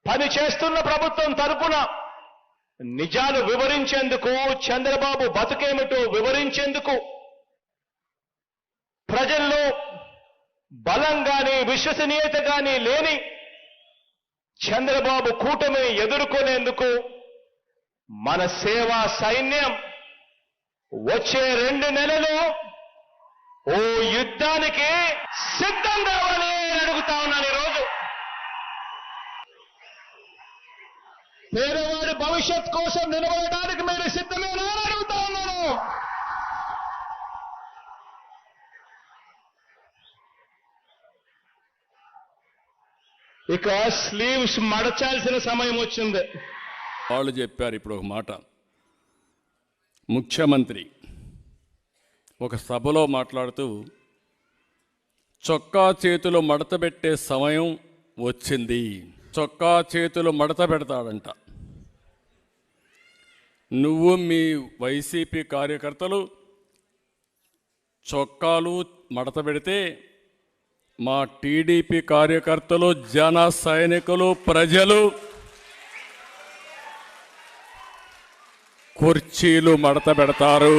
పని చేస్తున్న ప్రభుత్వం తరపున నిజాలు వివరించేందుకు, చంద్రబాబు బతుకేమిటో వివరించేందుకు, ప్రజల్లో బలం గాని విశ్వసనీయత గాని లేని చంద్రబాబు కూటమి ఎదుర్కొనేందుకు మన సేవా సైన్యం వచ్చే 2 నెలలు ఓ యుద్ధానికి సిద్ధం కావాలి అని అడుగుతా ఉన్నాను. ఈరోజు పేదవాడి భవిష్యత్ కోసం నిలబడడానికి మీరు సిద్ధమేనా అని అడుగుతా ఉన్నాను. ఇక స్లీవ్స్ మడచాల్సిన సమయం వచ్చింది. వాళ్ళు చెప్పారు ఇప్పుడు ఒక మాట. ముఖ్యమంత్రి ఒక సభలో మాట్లాడుతూ చొక్కా చేతులు మడత పెట్టే సమయం వచ్చింది. చొక్కా చేతులు మడత పెడతాడంట. నువ్వు మీ వైసీపీ కార్యకర్తలు చొక్కాలు మడత పెడితే మా టీడీపీ కార్యకర్తలు, జన సైనికులు, ప్రజలు కుర్చీలు మడత పెడతారు.